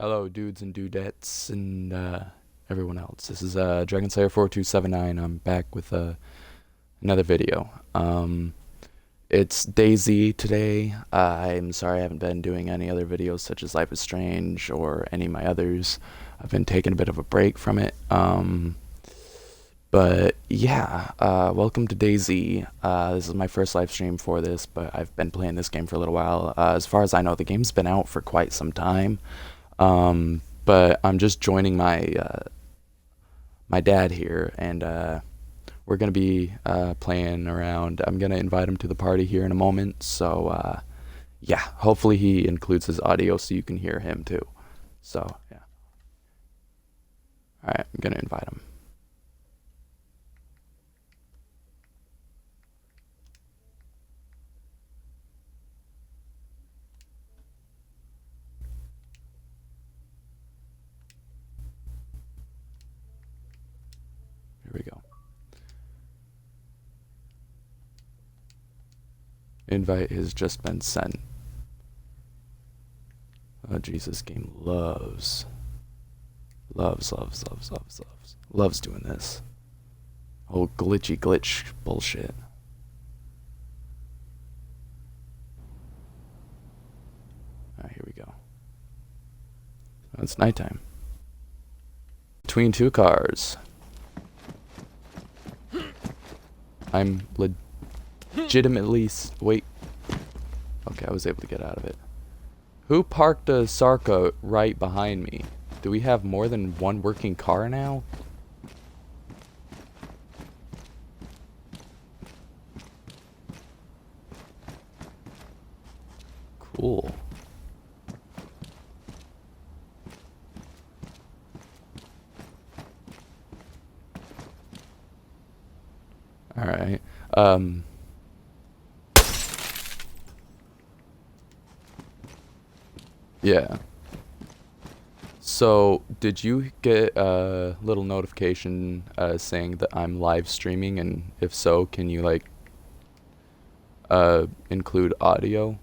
Hello, dudes and dudettes and everyone else. This is DragonSlayer4279. I'm back with another video. It's DayZ today. I'm sorry I haven't been doing any other videos such as Life is Strange or any of my others. I've been taking a bit of a break from it. But yeah, welcome to DayZ. This is my first live stream for this, but I've been playing this game for a little while. As far as I know, the game's been out for quite some time. But I'm just joining my dad here, and we're gonna be playing around. I'm gonna invite him to the party here in a moment. So yeah, hopefully he includes his audio so you can hear him too. So yeah, all right, I'm gonna invite him. Here we go. Invite has just been sent. Oh Jesus, game loves doing this. Oh, glitch bullshit. Alright, here we go. Oh, it's nighttime. Between two cars. I'm legitimately wait. Okay, I was able to get out of it. Who parked a Sarka right behind me? Do we have more than one working car now? Cool. All right. Yeah. So, did you get a little notification saying that I'm live streaming? And if so, can you like include audio?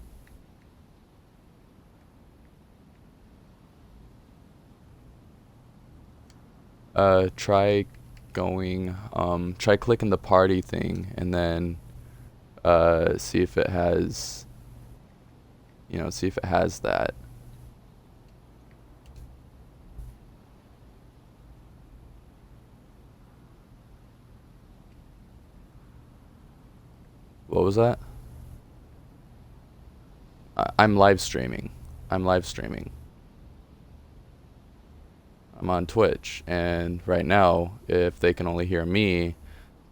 Try try clicking the party thing and then see if it has, see if it has that. What was that? I'm live streaming. I'm live streaming. I'm on Twitch, and right now, if they can only hear me,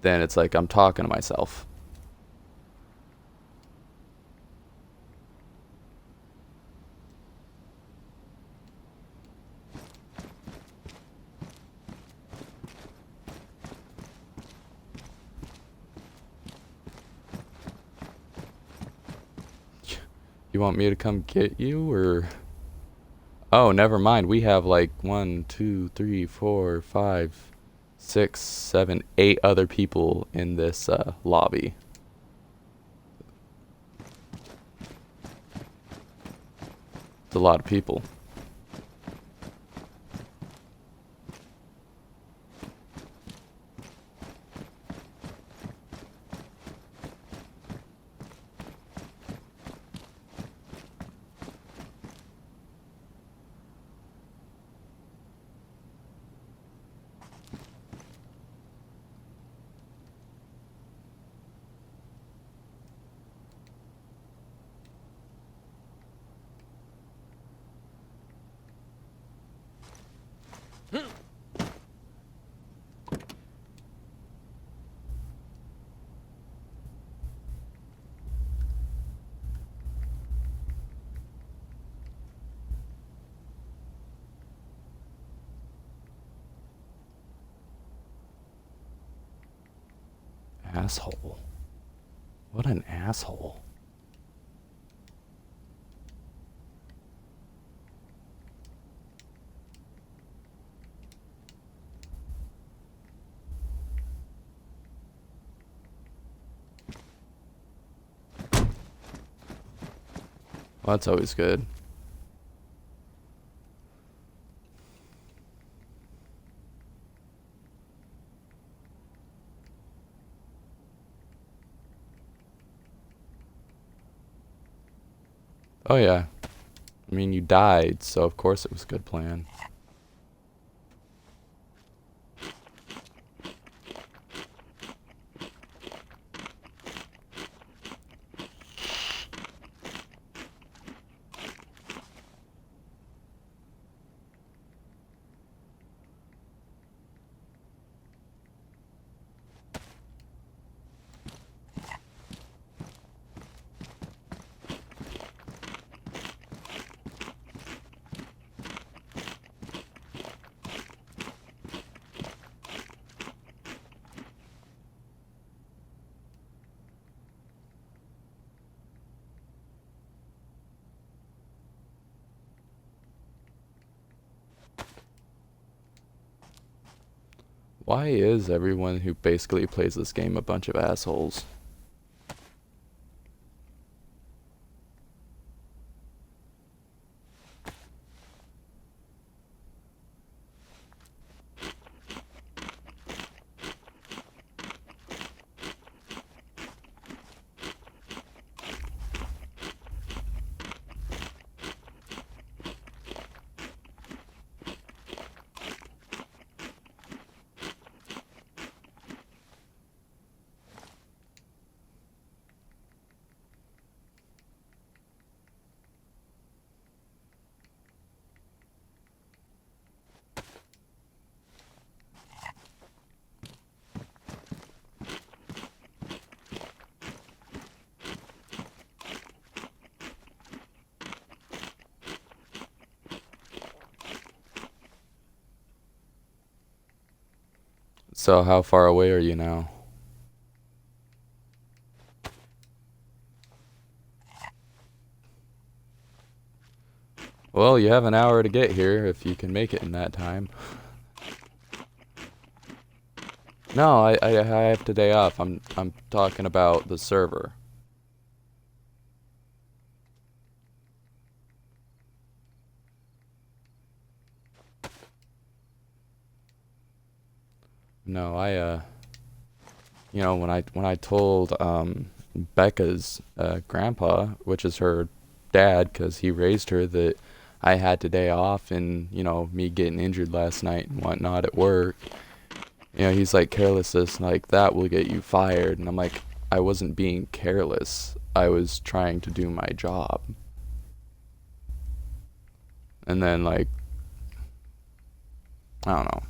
then it's like I'm talking to myself. You want me to come get you, or? Oh, never mind. We have like 1, 2, 3, 4, 5, 6, 7, 8 other people in this lobby. It's a lot of people. Asshole. What an asshole. Well, that's always good. Oh yeah. I mean, you died, so of course it was a good plan. Why is everyone who basically plays this game a bunch of assholes? So how far away are you now? Well, you have an hour to get here if you can make it in that time. No, I have today off. I'm talking about the server. No, you know, when I told Becca's grandpa, which is her dad, because he raised her, that I had today off, and you know, me getting injured last night and whatnot at work. You know, he's like, carelessness like that will get you fired, and I'm like, I wasn't being careless. I was trying to do my job. And then like, I don't know.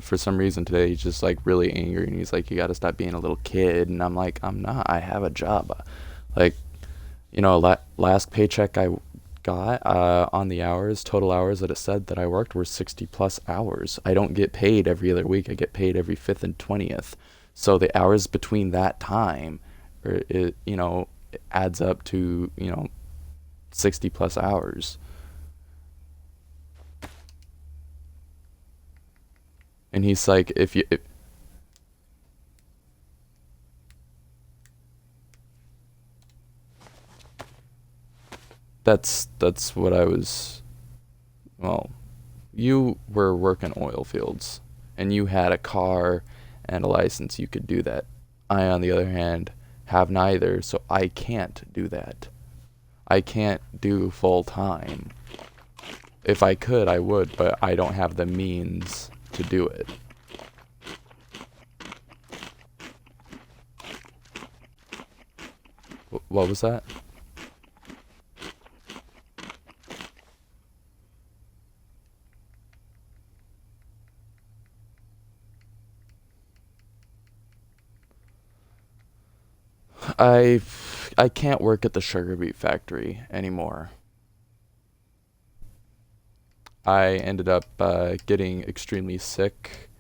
For some reason today he's just like really angry, and he's like, you gotta stop being a little kid, and I'm like, I'm not, I have a job. Like, you know, last paycheck I got on the hours, total hours that it said that I worked were 60 plus hours. I don't get paid every other week. I get paid every 5th and 20th. So the hours between that time, you know, it adds up to, you know, 60 plus hours. And he's like, if that's what I was, well, you were working oil fields and you had a car and a license, you could do that. I, on the other hand, have neither, so I can't do that. I can't do full time. If I could, I would, but I don't have the means to do it. What was that? I I can't work at the sugar beet factory anymore. I ended up getting extremely sick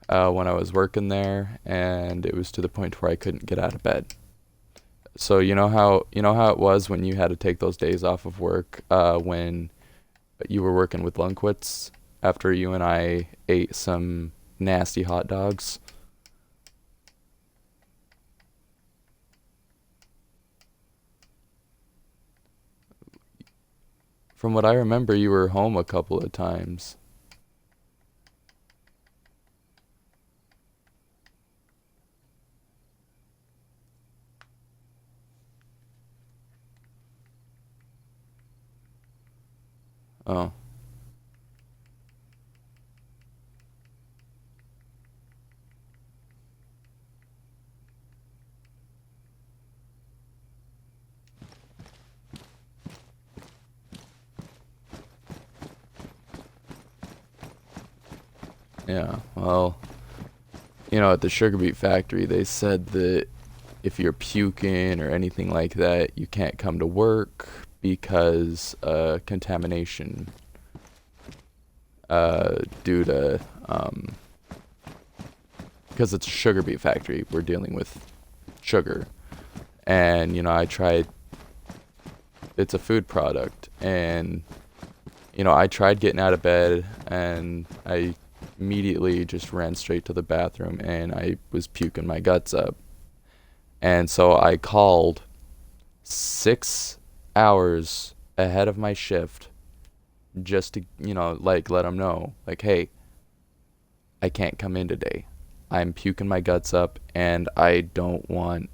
when I was working there, and it was to the point where I couldn't get out of bed. So you know how it was when you had to take those days off of work when you were working with Lunkwitz after you and I ate some nasty hot dogs. From what I remember, you were home a couple of times. Oh. Yeah. Well, at the sugar beet factory, they said that if you're puking or anything like that, you can't come to work because contamination due to because it's a sugar beet factory. We're dealing with sugar, and I tried. It's a food product, and I tried getting out of bed, and I immediately just ran straight to the bathroom, and I was puking my guts up. And so I called 6 hours ahead of my shift just to, like, let them know, like, hey, I can't come in today. I'm puking my guts up, and I don't want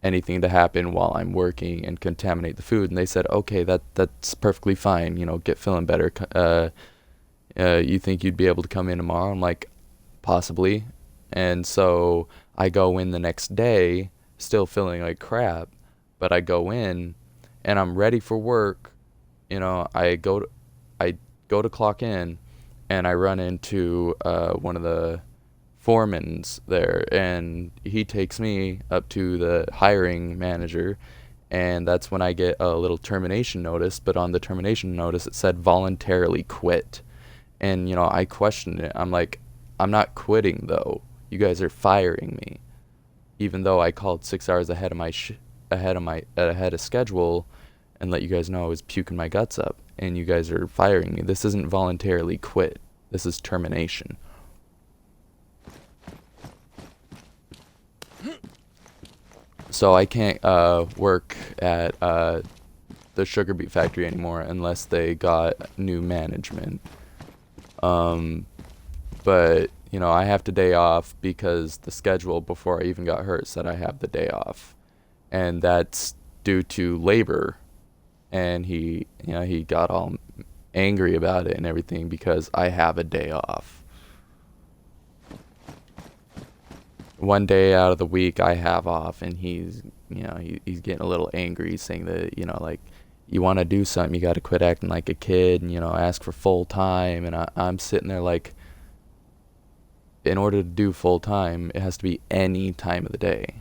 anything to happen while I'm working and contaminate the food. And they said, okay, that's perfectly fine. Get feeling better. You think you'd be able to come in tomorrow? I'm like, possibly. And so I go in the next day, still feeling like crap, but I go in and I'm ready for work. I go to clock in, and I run into one of the foremans there, and he takes me up to the hiring manager, and that's when I get a little termination notice. But on the termination notice, it said voluntarily quit. And I questioned it. I'm like, I'm not quitting though. You guys are firing me, even though I called 6 hours ahead of ahead of schedule, and let you guys know I was puking my guts up, and you guys are firing me. This isn't voluntarily quit. This is termination. So I can't work at the sugar beet factory anymore unless they got new management. But I have the day off because the schedule before I even got hurt said I have the day off, and that's due to labor. And he got all angry about it and everything because I have a day off. One day out of the week I have off, and he's getting a little angry, saying that like, you want to do something, you got to quit acting like a kid, and ask for full time. And I'm sitting there like, in order to do full time, it has to be any time of the day.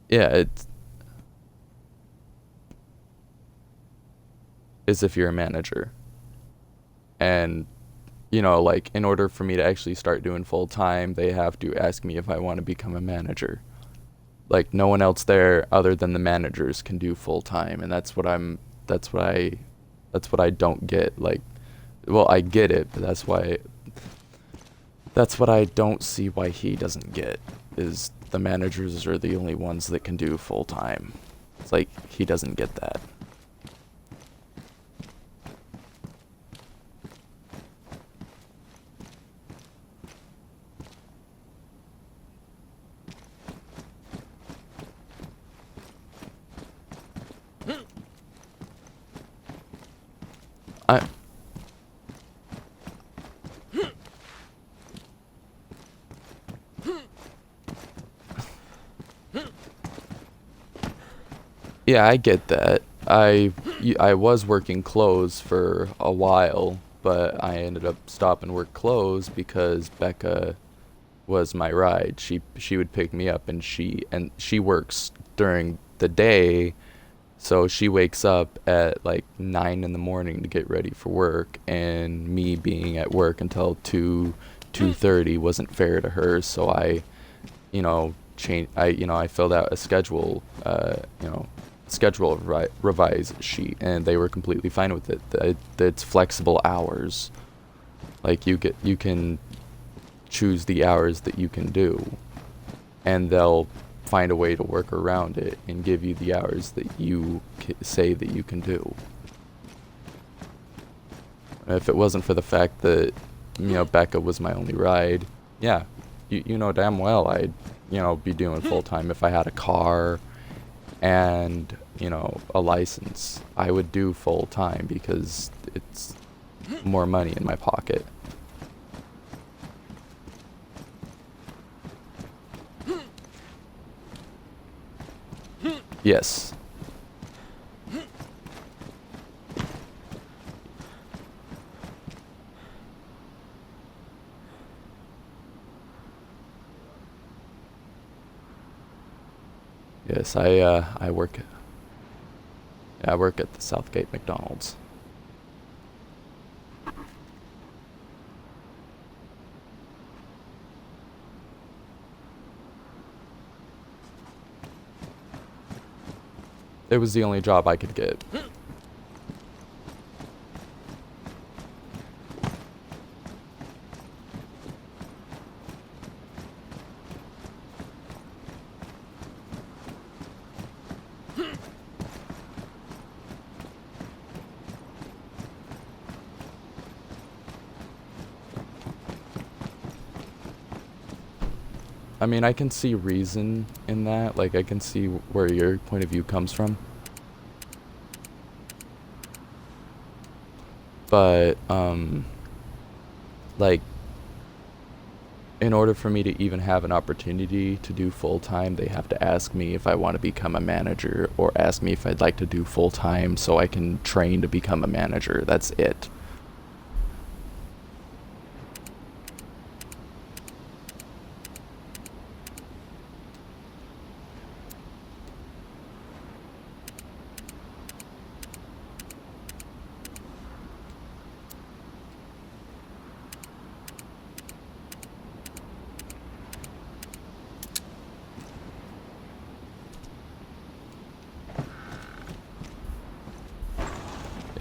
Yeah, it's as if you're a manager. And like, in order for me to actually start doing full time, they have to ask me if I want to become a manager. Like, no one else there other than the managers can do full time, and that's what I don't get. Like, well, I get it, but that's what I don't see why he doesn't get, is the managers are the only ones that can do full time. It's like, he doesn't get that. I Yeah, I get that. I was working clothes for a while, but I ended up stopping work clothes because Becca was my ride. She would pick me up, and she works during the day, so she wakes up at like 9 in the morning to get ready for work, and me being at work until 2:30 wasn't fair to her. So I, I filled out a schedule revise sheet, and they were completely fine with it. It's flexible hours. Like, you can choose the hours that you can do, and they'll find a way to work around it and give you the hours that you say that you can do. If it wasn't for the fact that Becca was my only ride, yeah, you know damn well I'd be doing full time if I had a car and, you know, a license, I would do full time because it's more money in my pocket. Yes. Yes, I work I work at the Southgate McDonald's. It was the only job I could get. I mean, I can see reason in that. Like, I can see where your point of view comes from. But, like, in order for me to even have an opportunity to do full-time, they have to ask me if I want to become a manager, or ask me if I'd like to do full-time so I can train to become a manager. That's it.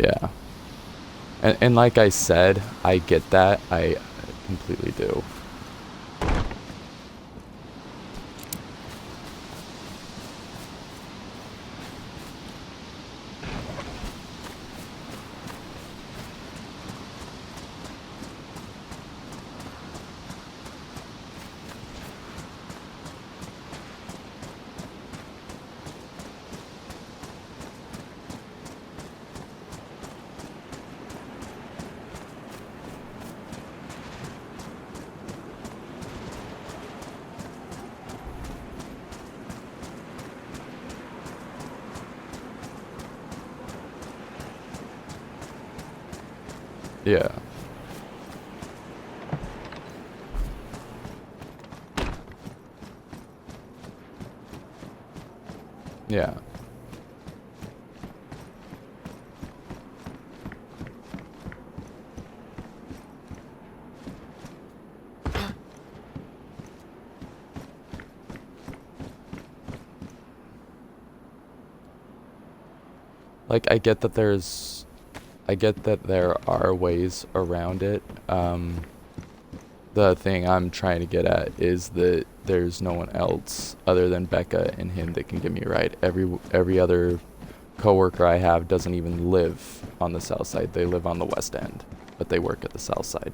Yeah. And like I said, I get that. I completely do. Yeah. Yeah. Like, I get that there are ways around it. The thing I'm trying to get at is that there's no one else other than Becca and him that can get me a ride. Every other coworker I have doesn't even live on the south side. They live on the west end, but they work at the south side.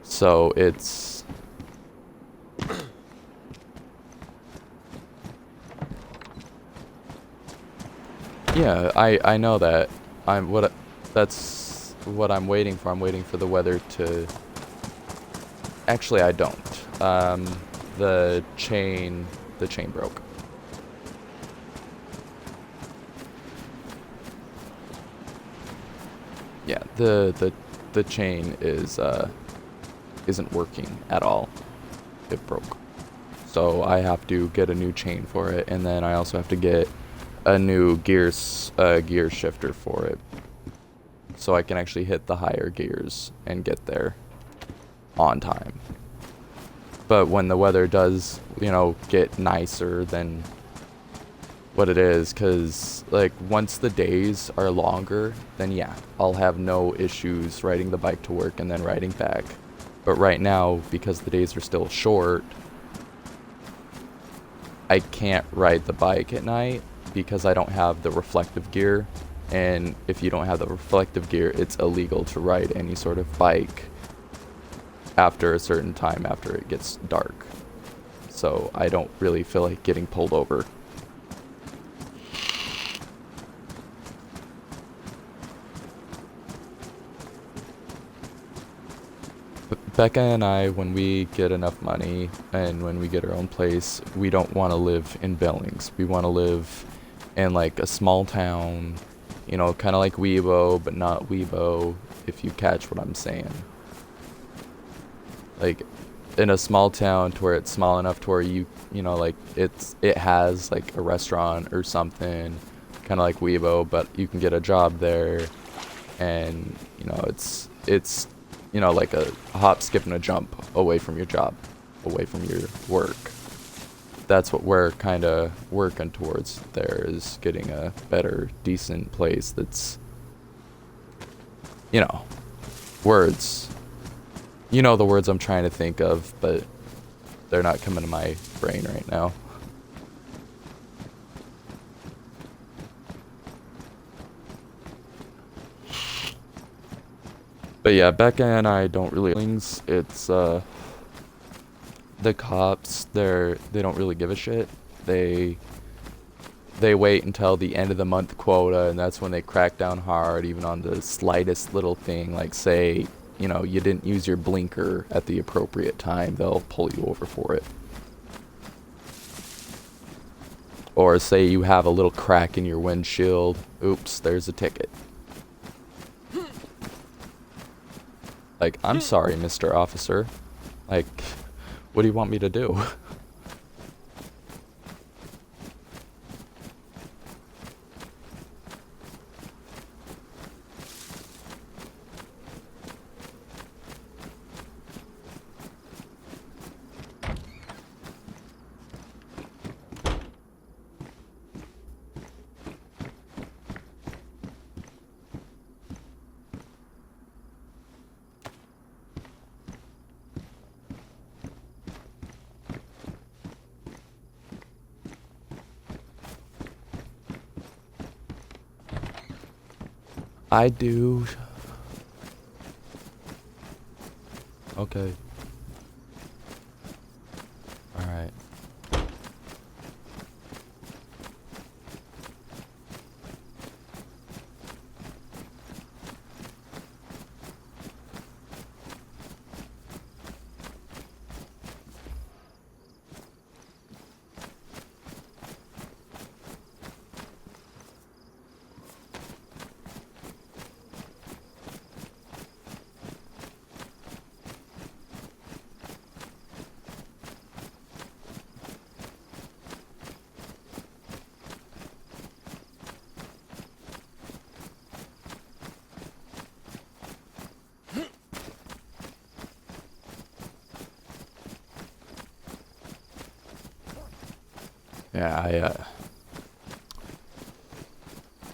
So it's yeah, I know that. That's what I'm waiting for. I'm waiting for the weather to. Actually, I don't. The chain broke. Yeah, the chain isn't working at all. It broke. So I have to get a new chain for it, and then I also have to get a new gear shifter for it, so I can actually hit the higher gears and get there on time. But when the weather does, you know, get nicer than what it is, because like once the days are longer, then yeah, I'll have no issues riding the bike to work and then riding back. But right now, because the days are still short, I can't ride the bike at night because I don't have the reflective gear. And if you don't have the reflective gear, it's illegal to ride any sort of bike after a certain time, after it gets dark. So I don't really feel like getting pulled over. Becca and I, when we get enough money and when we get our own place, we don't want to live in Billings. We want to live in like a small town, you know, kind of like Weibo, but not Weibo, if you catch what I'm saying. Like in a small town to where it's small enough to where you know, like it has like a restaurant or something, kind of like Weibo, but you can get a job there, and you know, it's you know, like a hop, skip, and a jump away from your job, away from your work. That's what we're kind of working towards there, is getting a better, decent place that's, you know, words. You know the words I'm trying to think of, but they're not coming to my brain right now. But yeah, Becca and I don't really things. It's the cops, they don't really give a shit. They wait until the end of the month quota, and that's when they crack down hard, even on the slightest little thing, like say, you know, you didn't use your blinker at the appropriate time, they'll pull you over for it. Or say you have a little crack in your windshield, oops, there's a ticket. Like, I'm sorry, Mr. Officer. Like, what do you want me to do? I do. Okay. Alright. Yeah,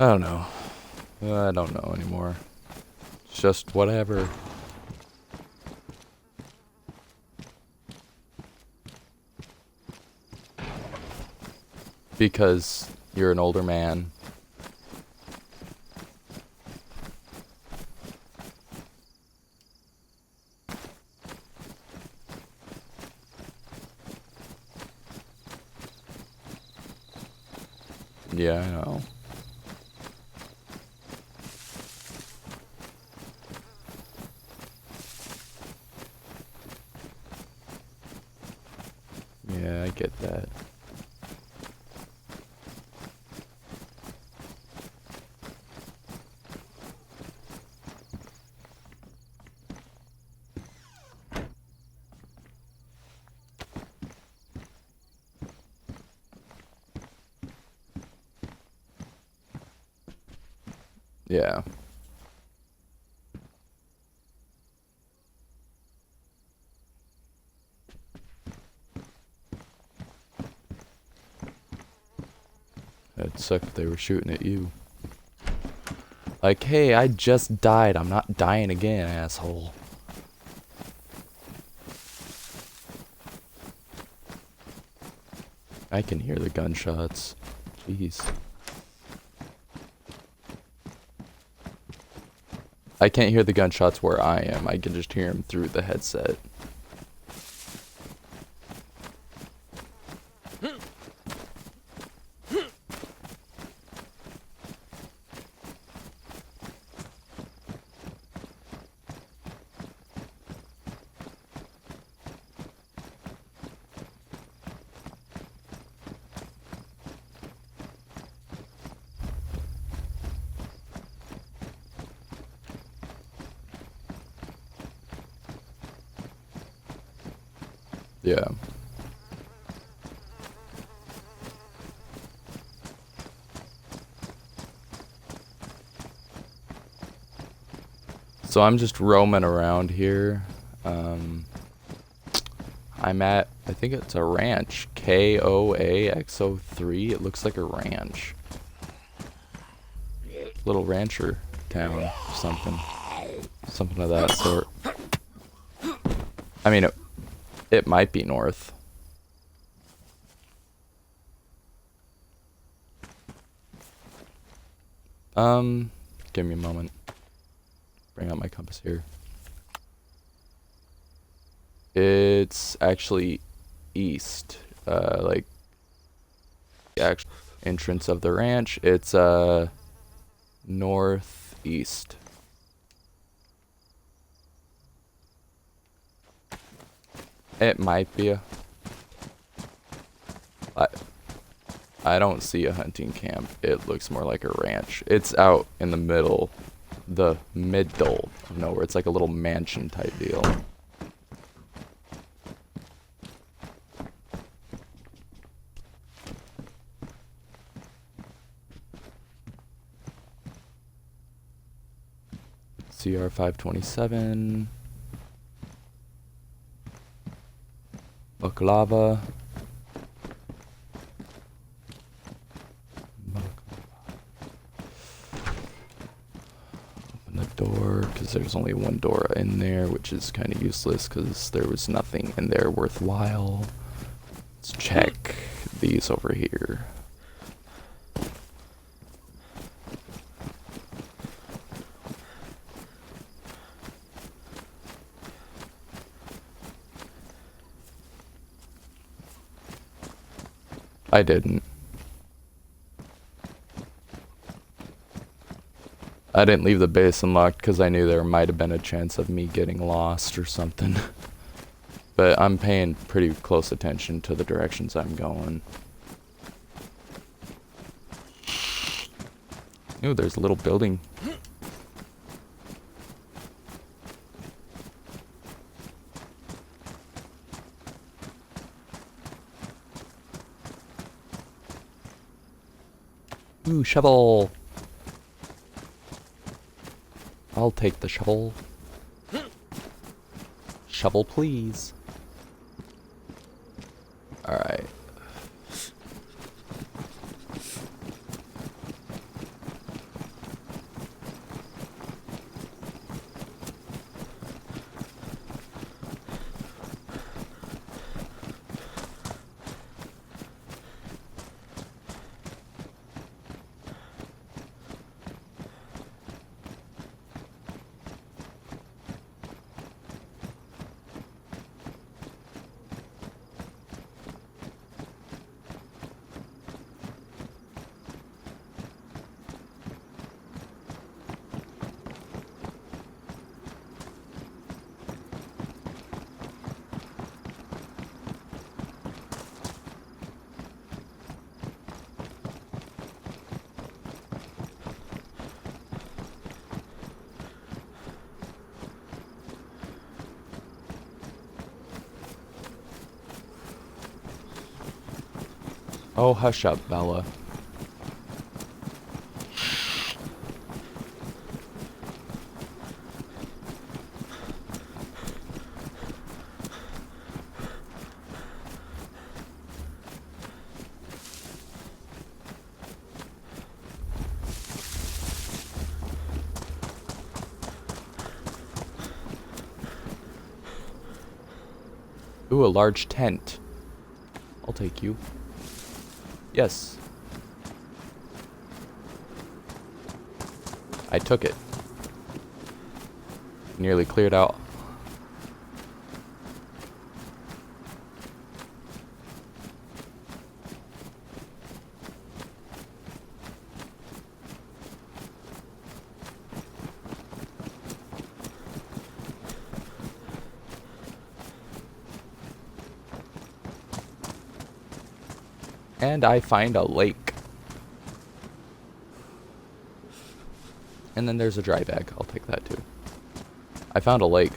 I don't know. I don't know anymore. It's just whatever. Because you're an older man. Yeah, I know. Yeah, I get that. Yeah. It'd suck if they were shooting at you. Like, hey, I just died. I'm not dying again, asshole. I can hear the gunshots. Jeez. I can't hear the gunshots where I am. I can just hear them through the headset. Yeah. So I'm just roaming around here. I'm at, I think it's a ranch. KOAXO3. It looks like a ranch. Little rancher town or something. Something of that sort. I mean, it might be north. Give me a moment. Bring out my compass here. It's actually east. Like, the actual entrance of the ranch. It's, northeast. It might be a... I don't see a hunting camp. It looks more like a ranch. It's out in the middle of nowhere. It's like a little mansion type deal. CR 527. Baklava. Open the door, because there's only one door in there, which is kind of useless because there was nothing in there worthwhile. Let's check these over here. I didn't. I didn't leave the base unlocked because I knew there might have been a chance of me getting lost or something. But I'm paying pretty close attention to the directions I'm going. Ooh, there's a little building. Ooh, shovel. I'll take the shovel. Shovel, please. Alright. Oh, hush up, Bella. Ooh, a large tent. I'll take you. Yes. I took it. Nearly cleared out. And I find a lake. And then there's a dry bag. I'll take that too. I found a lake.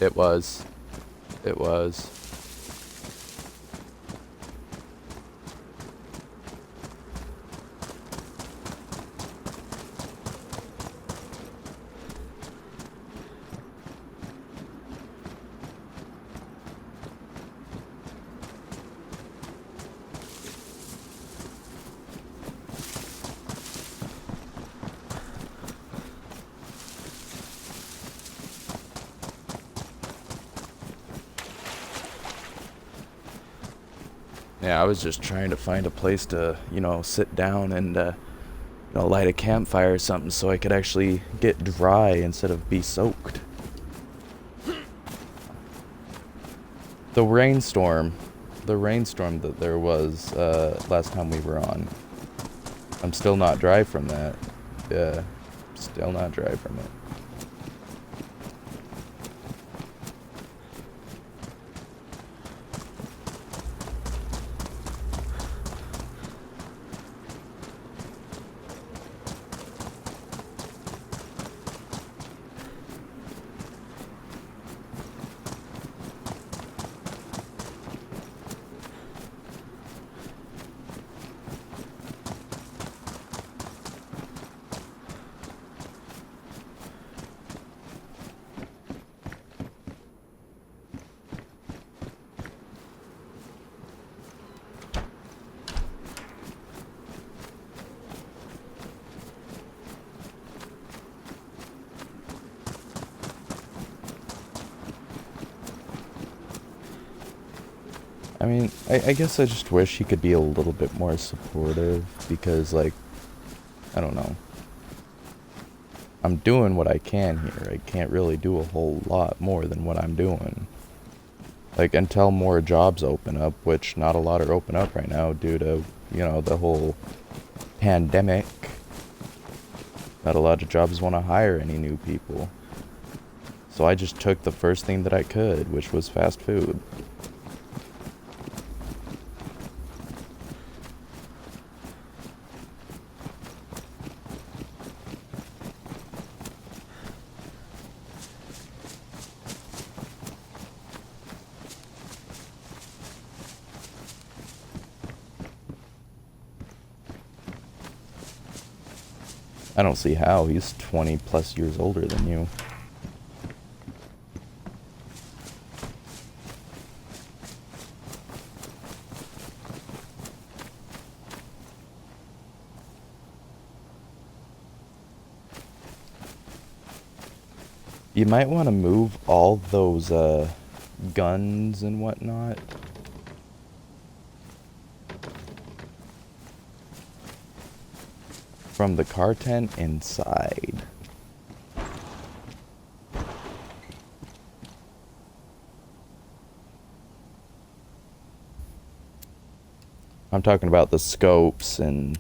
It was. It was. Yeah, I was just trying to find a place to, sit down and, light a campfire or something so I could actually get dry instead of be soaked. The rainstorm that there was last time we were on, I'm still not dry from that. Yeah, still not dry from it. I mean, I guess I just wish he could be a little bit more supportive because, like, I don't know. I'm doing what I can here. I can't really do a whole lot more than what I'm doing. Like, until more jobs open up, which not a lot are open up right now due to, the whole pandemic. Not a lot of jobs want to hire any new people. So I just took the first thing that I could, which was fast food. I don't see how. He's 20 plus years older than you. You might want to move all those guns and whatnot. From the car tent inside. I'm talking about the scopes and...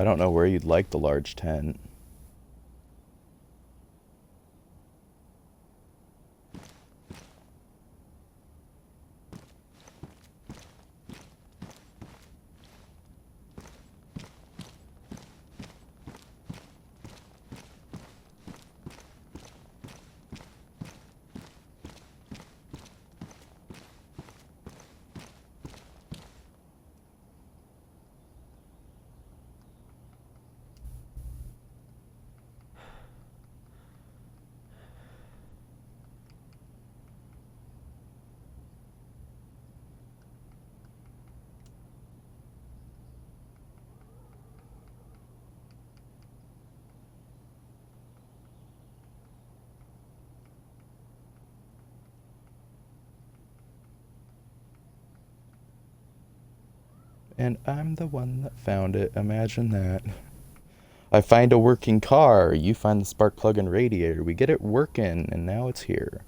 I don't know where you'd like the large tent. And I'm the one that found it. Imagine that. I find a working car. You find the spark plug and radiator. We get it working, and now it's here.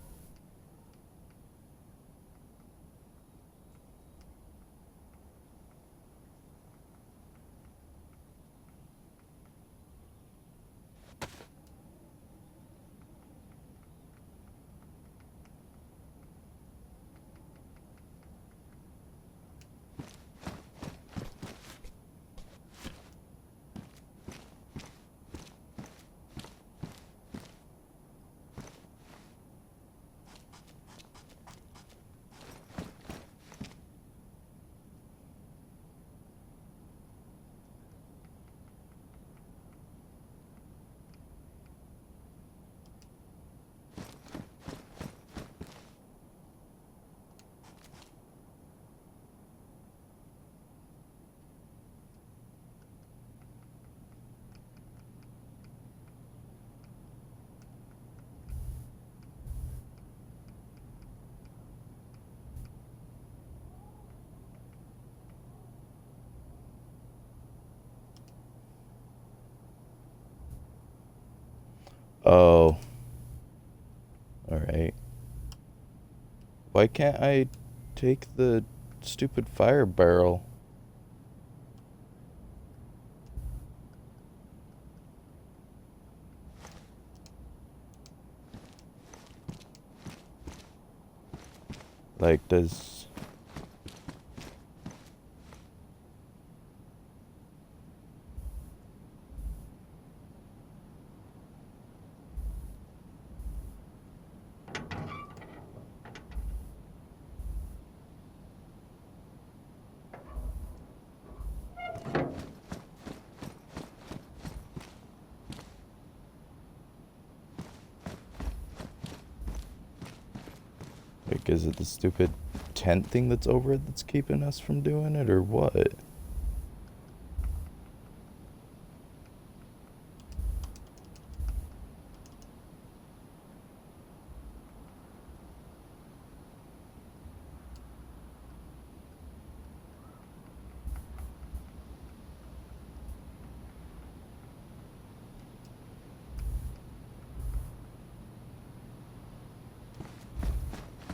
Oh. Alright. Why can't I take the stupid fire barrel? Like, does... Like, is it the stupid tent thing that's over it that's keeping us from doing it, or what?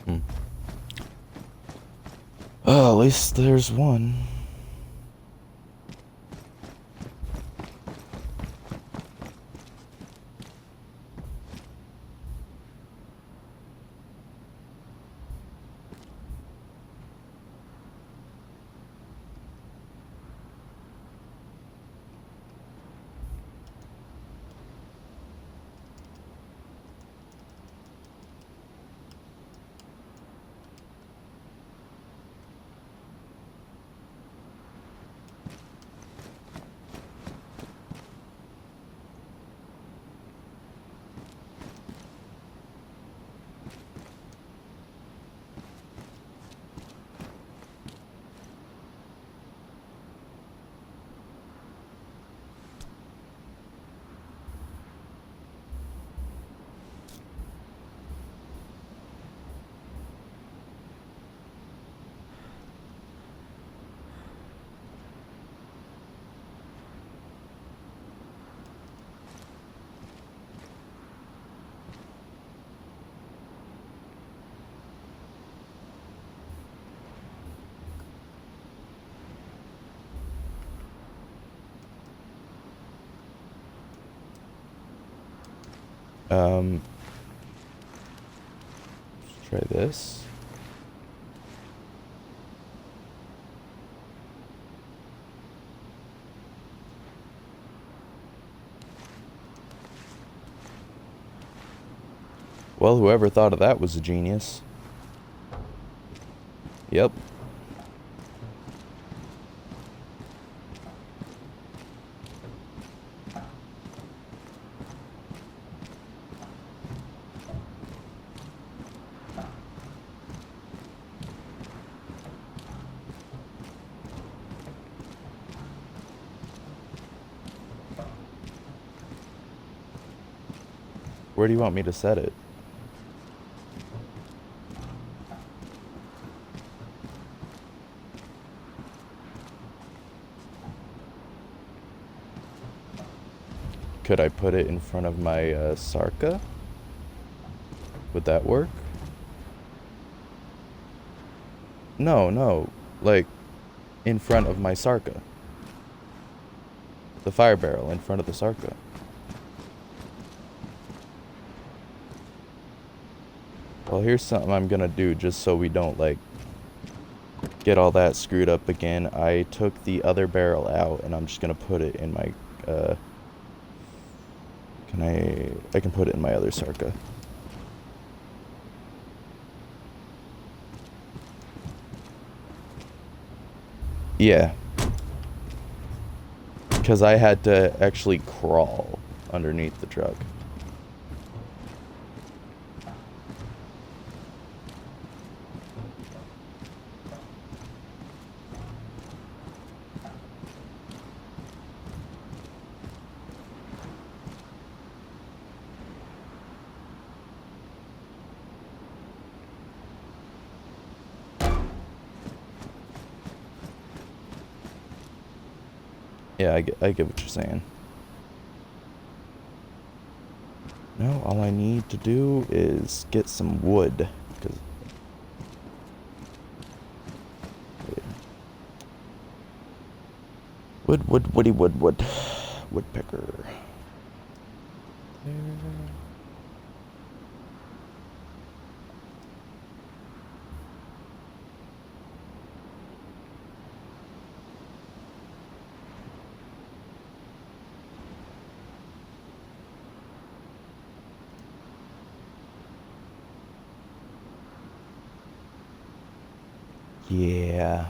Hmm. Oh, at least there's one. Let's try this. Well, whoever thought of that was a genius. Yep. Where do you want me to set it? Could I put it in front of my Sarka? Would that work? No. Like, in front of my Sarka. The fire barrel in front of the Sarka. Well, here's something I'm gonna do just so we don't, like, get all that screwed up again. I took the other barrel out, and I'm just gonna put it in my, I can put it in my other Sarka. Yeah. Because I had to actually crawl underneath the truck. Yeah, I get what you're saying. No, all I need to do is get some wood. Cause wood. Woodpecker. There. Yeah.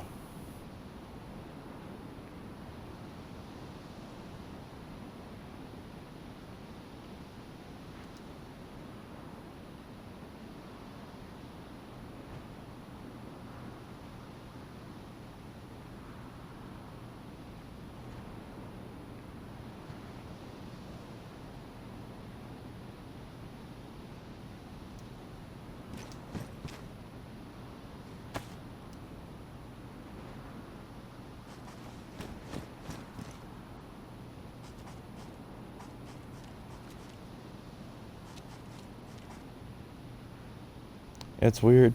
It's weird.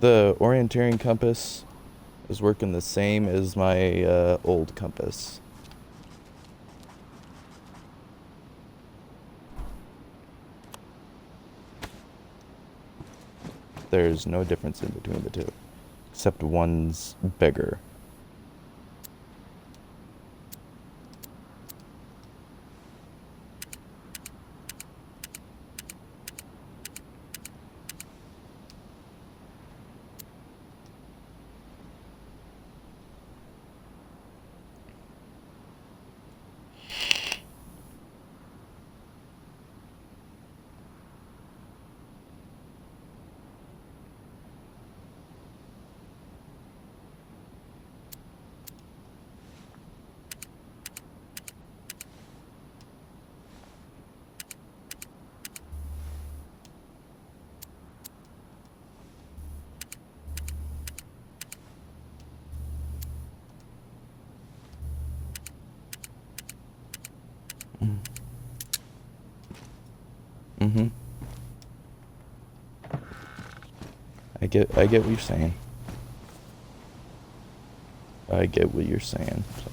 The orienteering compass is working the same as my old compass. There's no difference in between the two, except one's bigger. Mm-hmm. I get what you're saying. I get what you're saying. So.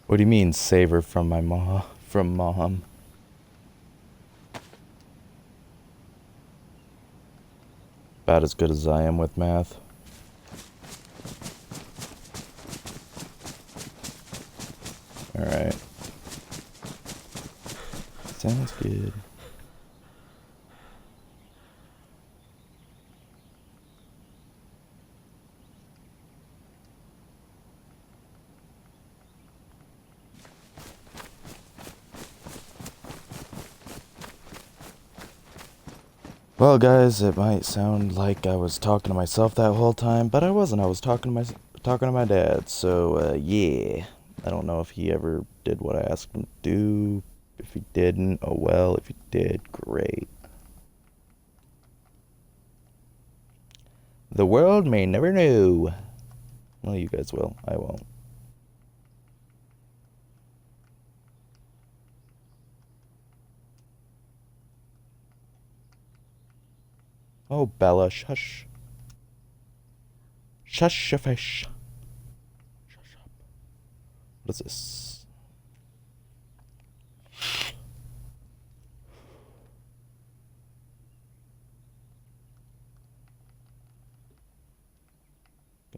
What do you mean, save her from my mom? From mom? About as good as I am with math. Alright. Sounds good. Well, guys, it might sound like I was talking to myself that whole time, but I wasn't. I was talking to my dad. So, yeah. I don't know if he ever did what I asked him to do. If he didn't, oh well. If he did, great. The world may never know. Well, you guys will. I won't. Oh, Bella, shush. Shush your fish. Shush up. What is this?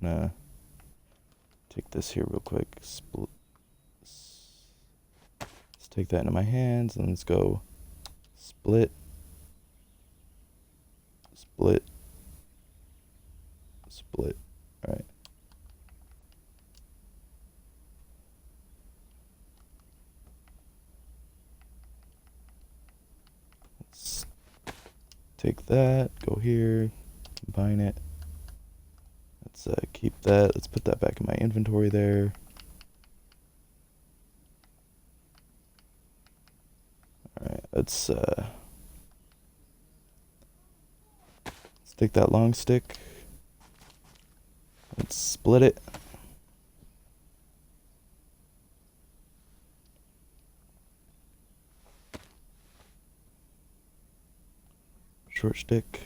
Gonna take this here real quick. Split. Let's take that into my hands and let's go split, split, split. All right. Let's take that, go here, combine it. Let's keep that. Let's put that back in my inventory there. All right. Let's take that long stick. Let's split it. Short stick.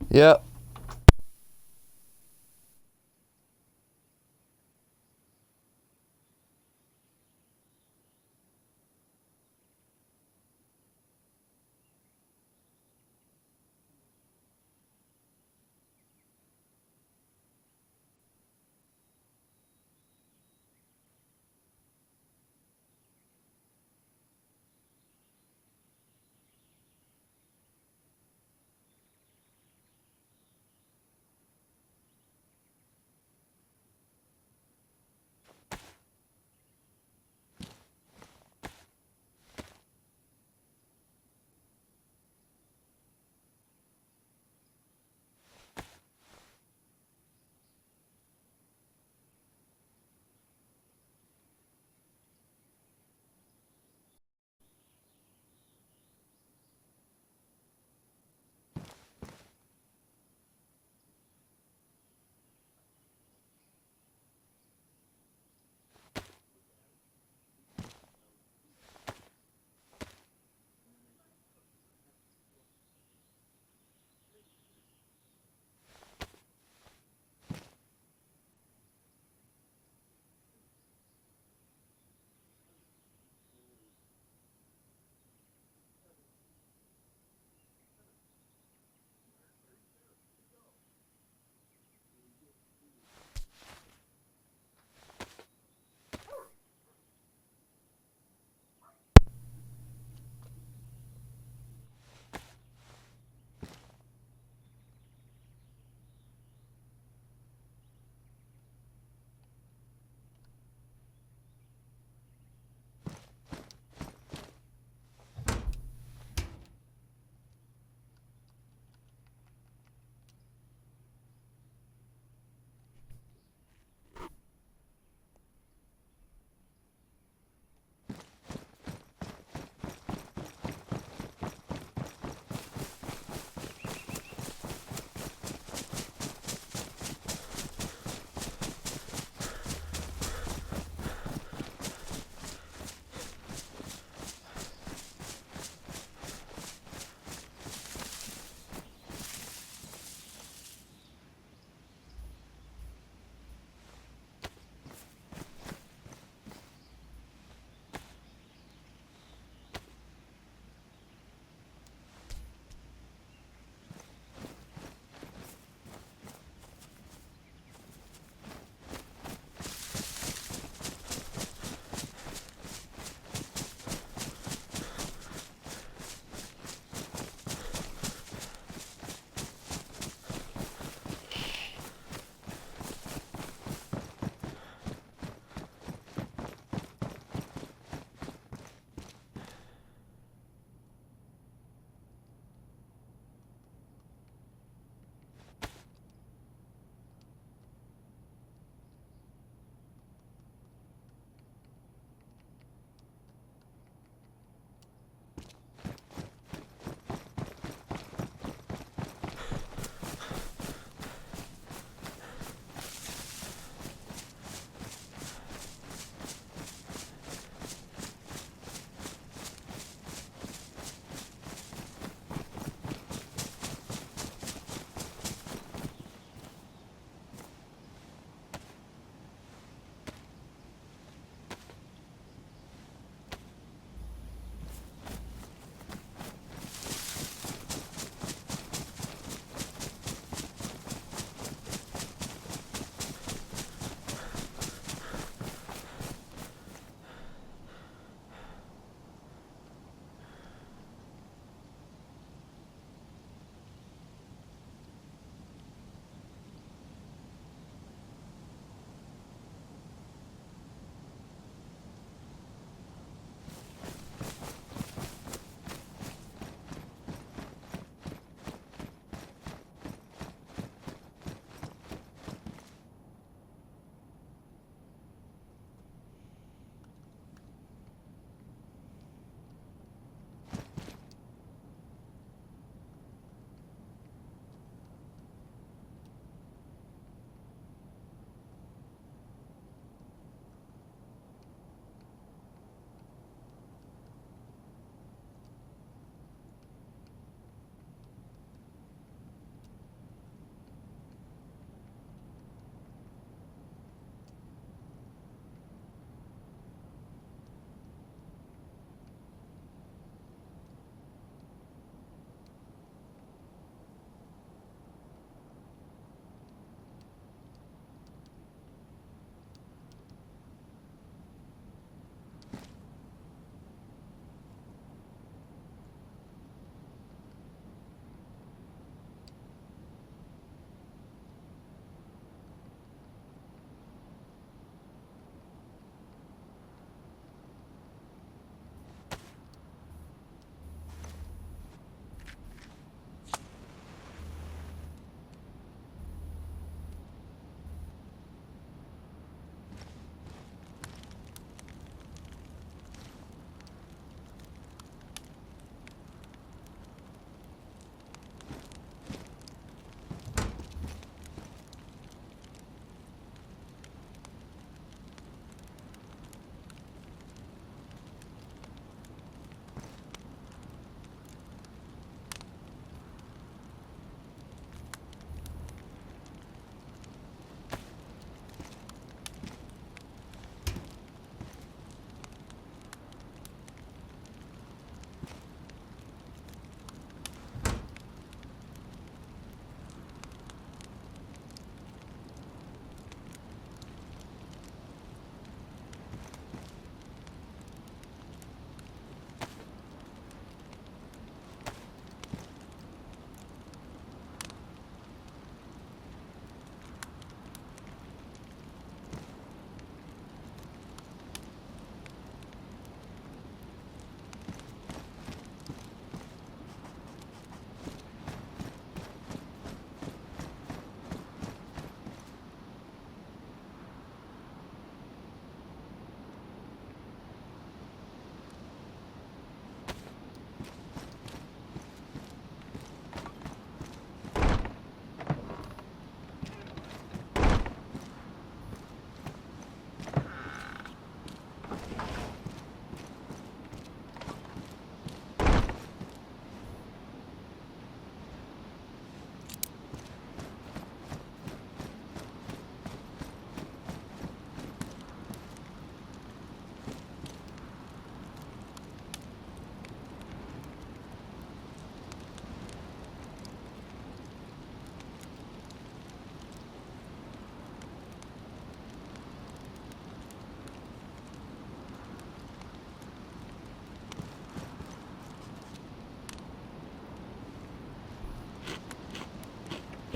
Yep.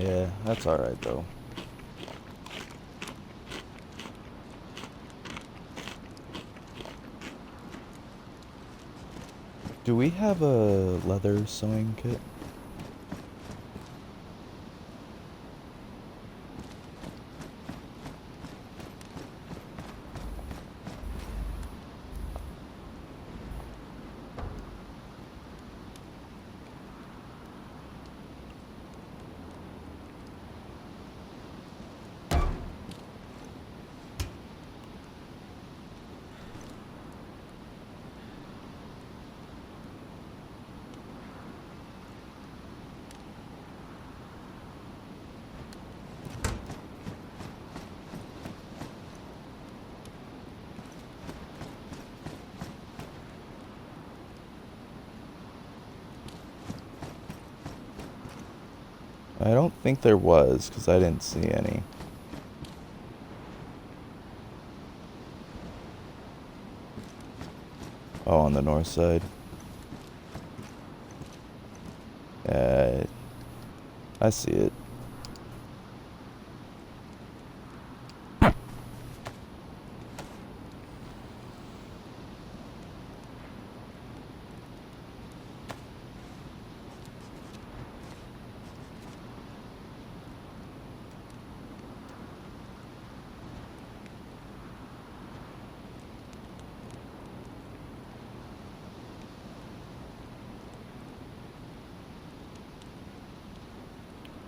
Yeah, that's alright though. Do we have a leather sewing kit? I don't think there was, because I didn't see any. Oh, on the north side. I see it.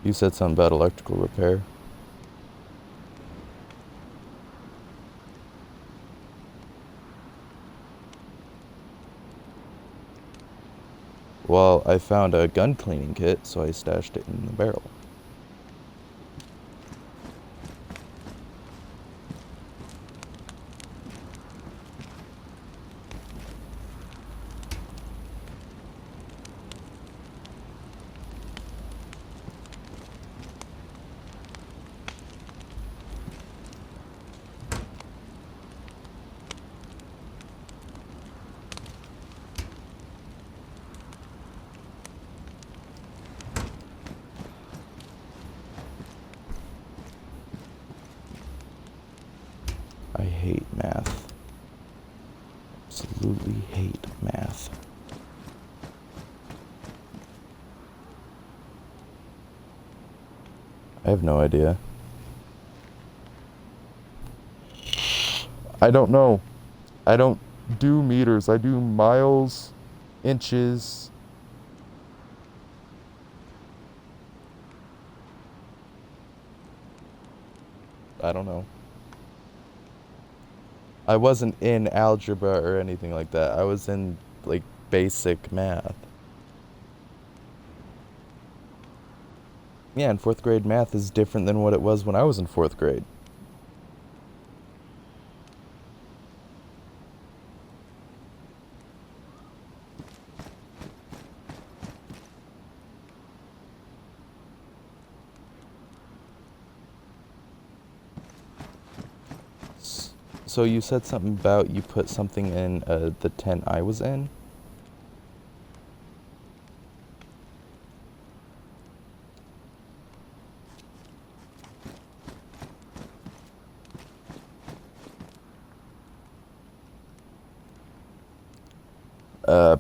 You said something about electrical repair. Well, I found a gun cleaning kit, so I stashed it in the barrel. I hate math. Absolutely hate math. I have no idea. I don't know. I don't do meters. I do miles, inches. I don't know. I wasn't in algebra or anything like that. I was in, like, basic math. Yeah, and fourth grade math is different than what it was when I was in fourth grade. So you said something about you put something in the tent I was in?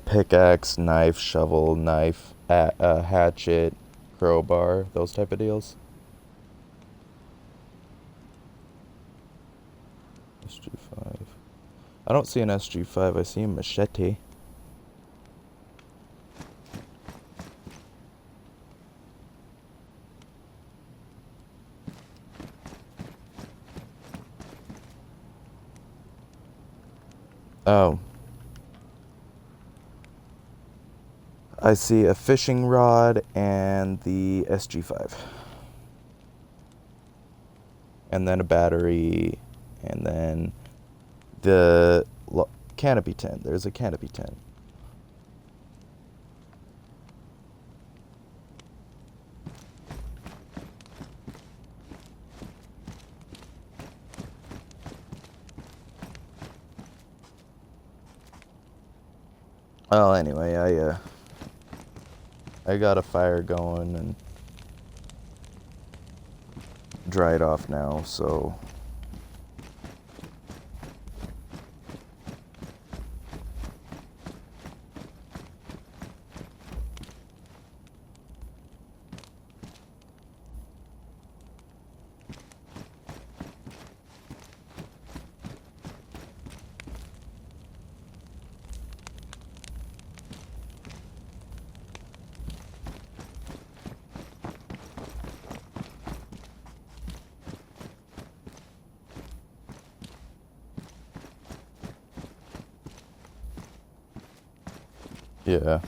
Pickaxe, knife, shovel, knife, hatchet, crowbar, those type of deals. SG5. I don't see an SG5, I see a machete. Oh. I see a fishing rod and the SG5. And then a battery, and then the canopy tent. There's a canopy tent. Well, anyway, I got a fire going, and dried off now, so... Yeah.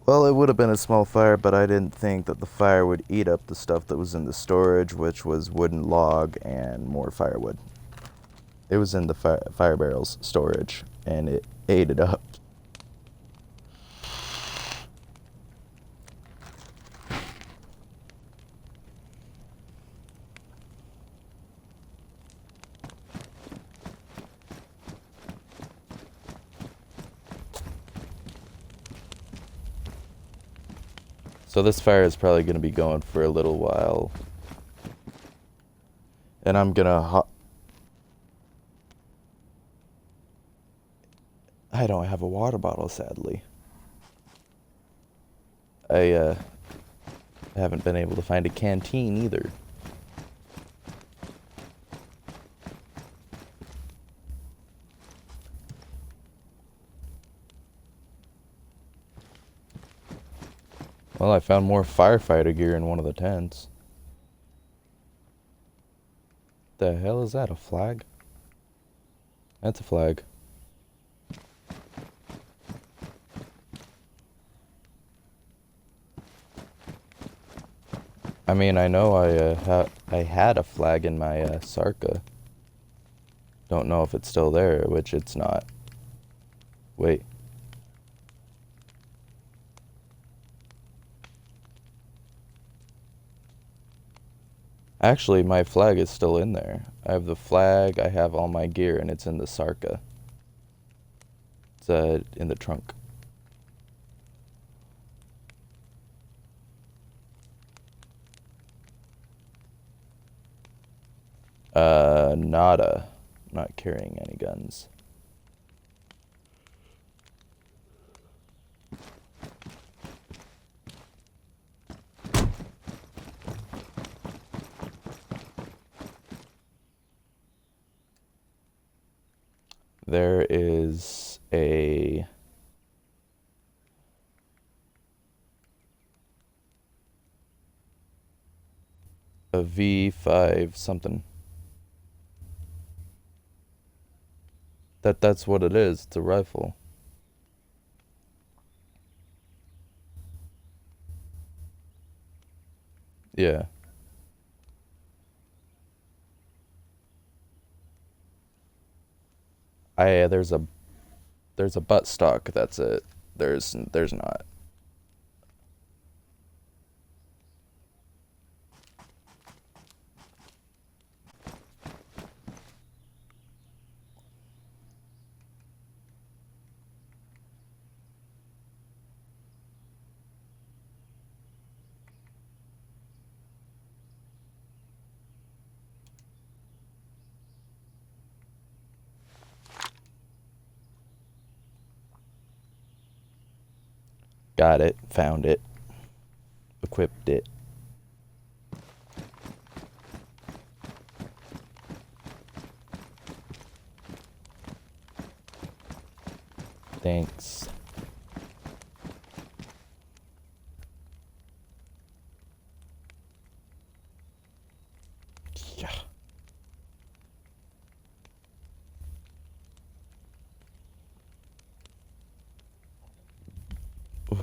Well, it would have been a small fire, but I didn't think that the fire would eat up the stuff that was in the storage, which was wooden log and more firewood. It was in the fire barrel's storage, and it ate it up. So this fire is probably going to be going for a little while. And I'm going to... I don't have a water bottle, sadly. I haven't been able to find a canteen either. Well, I found more firefighter gear in one of the tents. The hell is that, a flag? That's a flag. I mean, I know I had a flag in my Sarka. Don't know if it's still there, which it's not. Wait. Actually, my flag is still in there. I have the flag, I have all my gear, and it's in the Sarka. It's in the trunk. Nada. I'm not carrying any guns. There is a V5 something. That's what it is. It's a rifle. Yeah. There's a butt stock, that's it. There's not. Got it, found it, equipped it. Thanks. Yeah. Oof.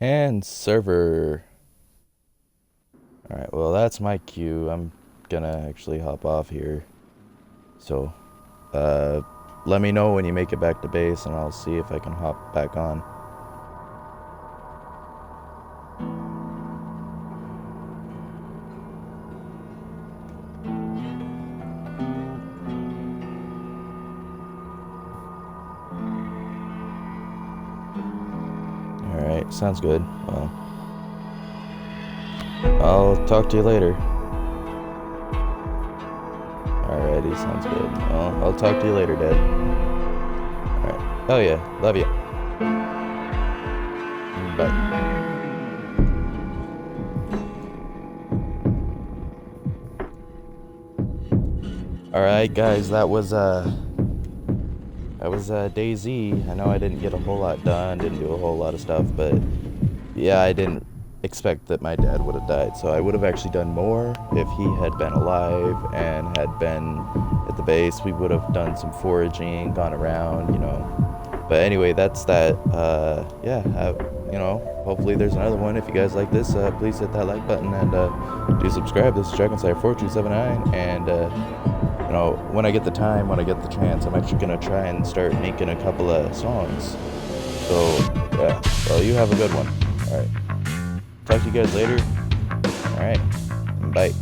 And server. Alright, well that's my cue. I'm gonna actually hop off here. So, let me know when you make it back to base and I'll see if I can hop back on. Alright, sounds good. Well, I'll talk to you later. Alrighty, sounds good. Well, I'll talk to you later, Dad. Alright. Oh yeah, love you. Bye. Alright guys, that was DayZ. I know I didn't get a whole lot done, didn't do a whole lot of stuff, but yeah, I didn't expect that my dad would have died, so I would have actually done more if he had been alive and had been at the base. We would have done some foraging, gone around, you know. But anyway, that's that. Yeah, you know, hopefully there's another one. If you guys like this, please hit that like button and do subscribe. This is DragonSlayer4279, and you know, when I get the time, when I get the chance, I'm actually gonna try and start making a couple of songs. So yeah, well, you have a good one. All right, talk to you guys later. All right, bye.